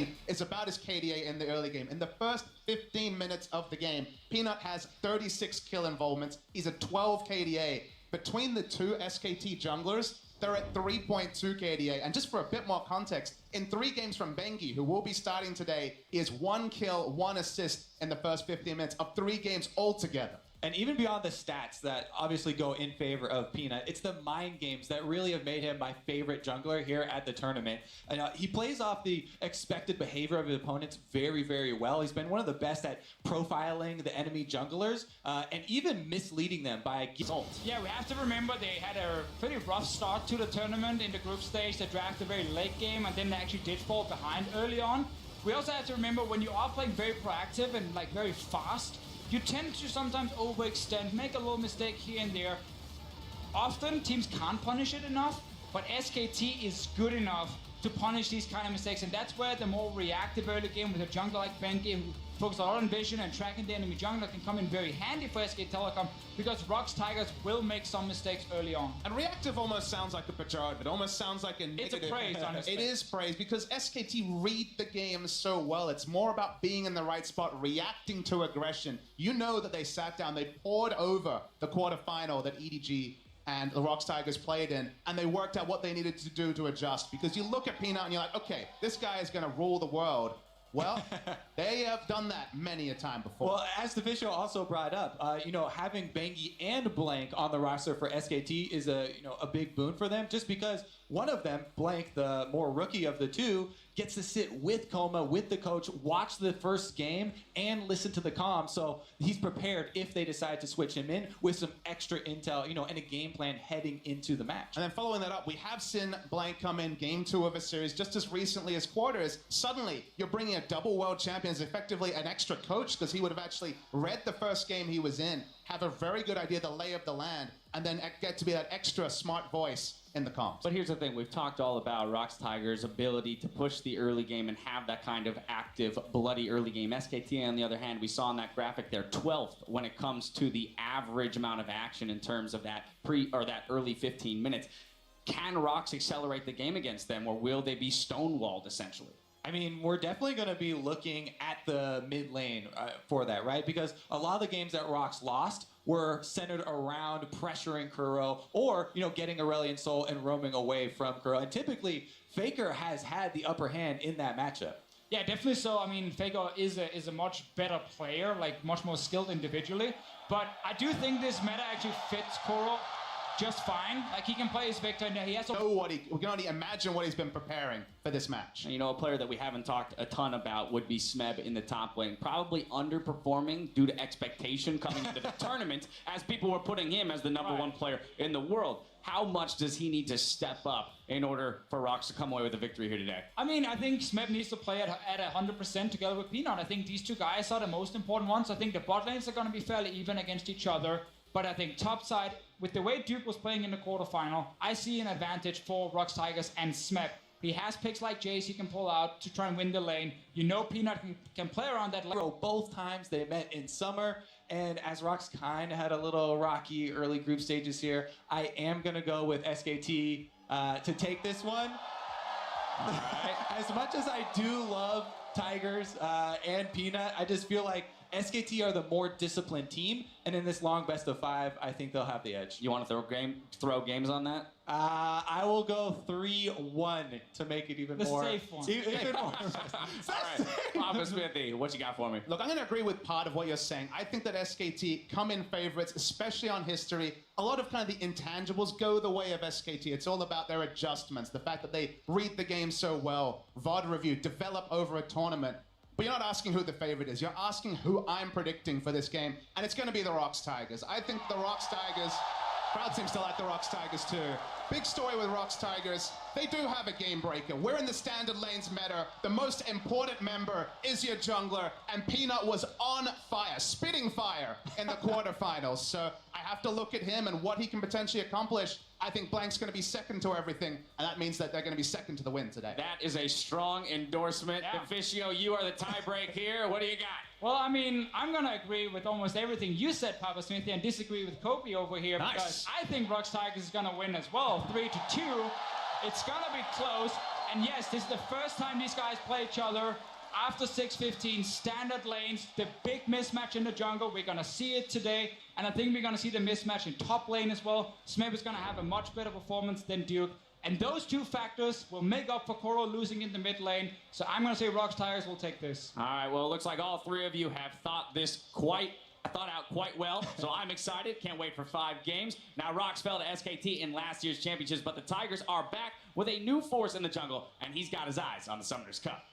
seen is about his KDA in the early game. In the first 15 minutes of the game, Peanut has 36 kill involvements. He's at 12 KDA. Between the two SKT junglers, they're at 3.2 KDA. And just for a bit more context, in 3 games from Bengi, who will be starting today, he has 1 kill, 1 assist in the first 15 minutes of 3 games altogether. And even beyond the stats that obviously go in favor of Peanut, it's the mind games that really have made him my favorite jungler here at the tournament. And, he plays off the expected behavior of his opponents very, very well. He's been one of the best at profiling the enemy junglers and even misleading them by results. Yeah, we have to remember they had a pretty rough start to the tournament in the group stage. They drafted a very late game and then they actually did fall behind early on. We also have to remember when you are playing very proactive and like very fast, you tend to sometimes overextend, make a little mistake here and there. Often teams can't punish it enough, but SKT is good enough to punish these kind of mistakes, and that's where the more reactive early game with a jungler like Bengi, who focuses a lot on vision and tracking the enemy jungler, can come in very handy for SK Telecom because ROX Tigers will make some mistakes early on. And reactive almost sounds like a pejorative. It almost sounds like a negative. It's a praise, honestly. It is praise because SKT read the game so well. It's more about being in the right spot, reacting to aggression. You know that they sat down, they poured over the quarterfinal that EDG and the ROX Tigers played in, and they worked out what they needed to do to adjust. Because you look at Peanut and you're like, okay, this guy is going to rule the world. Well, they have done that many a time before. Well, as the official also brought up, having Bengi and Blank on the roster for SKT is a big boon for them, just because one of them, Blank, the more rookie of the two, gets to sit with Coma, with the coach, watch the first game, and listen to the comm. So he's prepared if they decide to switch him in with some extra intel, and a game plan heading into the match. And then following that up, we have seen Blank come in game 2 of a series just as recently as quarters. Suddenly, you're bringing a double world champion as effectively an extra coach because he would have actually read the first game he was in, have a very good idea of the lay of the land, and then get to be that extra smart voice in the comms. But here's the thing, we've talked all about ROX Tigers' ability to push the early game and have that kind of active, bloody early game. SKT, on the other hand, we saw in that graphic, they're 12th when it comes to the average amount of action in terms of that that early 15 minutes. Can ROX accelerate the game against them, or will they be stonewalled, essentially? I mean, we're definitely going to be looking at the mid lane for that, right? Because a lot of the games that ROX lost were centered around pressuring Kuro or, getting Aurelion Sol and roaming away from Kuro. And typically, Faker has had the upper hand in that matchup. Yeah, definitely so. I mean, Faker is a much better player, like much more skilled individually. But I do think this meta actually fits Kuro just fine. Like, he can play his Victor, and he has we can only imagine what he's been preparing for this match. And a player that we haven't talked a ton about would be Smeb in the top lane. Probably underperforming due to expectation coming into the tournament, as people were putting him as the number one player in the world. How much does he need to step up in order for ROX to come away with a victory here today? I mean, I think Smeb needs to play at 100% together with Peanut. I think these two guys are the most important ones. I think the bot lanes are going to be fairly even against each other. But I think topside, with the way Duke was playing in the quarterfinal, I see an advantage for ROX Tigers and Smeb. He has picks like Jace he can pull out to try and win the lane. Peanut can play around that lane. Both times they met in summer, and as ROX kind of had a little rocky early group stages here, I am going to go with SKT to take this one. Right. As much as I do love Tigers and Peanut, I just feel like SKT are the more disciplined team, and in this long best of 5, I think they'll have the edge. You want to throw games on that? I will go 3-1 to make it even more. The safe one. Even more. All right, Papa Smithy, what you got for me? Look, I'm going to agree with part of what you're saying. I think that SKT come in favorites, especially on history. A lot of kind of the intangibles go the way of SKT. It's all about their adjustments, the fact that they read the game so well, VOD review, develop over a tournament. But you're not asking who the favorite is. You're asking who I'm predicting for this game, and it's going to be the ROX Tigers. I think the ROX Tigers... Crowd seems to like the ROX Tigers too. Big story with ROX Tigers. They do have a game breaker. We're in the standard lanes meta. The most important member is your jungler, and Peanut was on fire, spitting fire in the quarterfinals. So I have to look at him and what he can potentially accomplish. I think Blank's going to be second to everything, and that means that they're going to be second to the win today. That is a strong endorsement. Yeah. Officio, you are the tiebreak here. What do you got? Well, I mean, I'm going to agree with almost everything you said, Papa Smithy, and disagree with Kobe over here. Nice. Because I think ROX Tigers is going to win as well, 3-2. It's going to be close. And yes, this is the first time these guys play each other after 6:15, standard lanes, the big mismatch in the jungle. We're gonna see it today, and I think we're gonna see the mismatch in top lane as well. Smeb is gonna have a much better performance than Duke, and those two factors will make up for Koro losing in the mid lane. So I'm gonna say ROX Tigers will take this. All right, well, it looks like all three of you have thought out quite well, so I'm excited. Can't wait for 5 games. Now, ROX fell to SKT in last year's championships, but the Tigers are back with a new force in the jungle, and he's got his eyes on the Summoners Cup.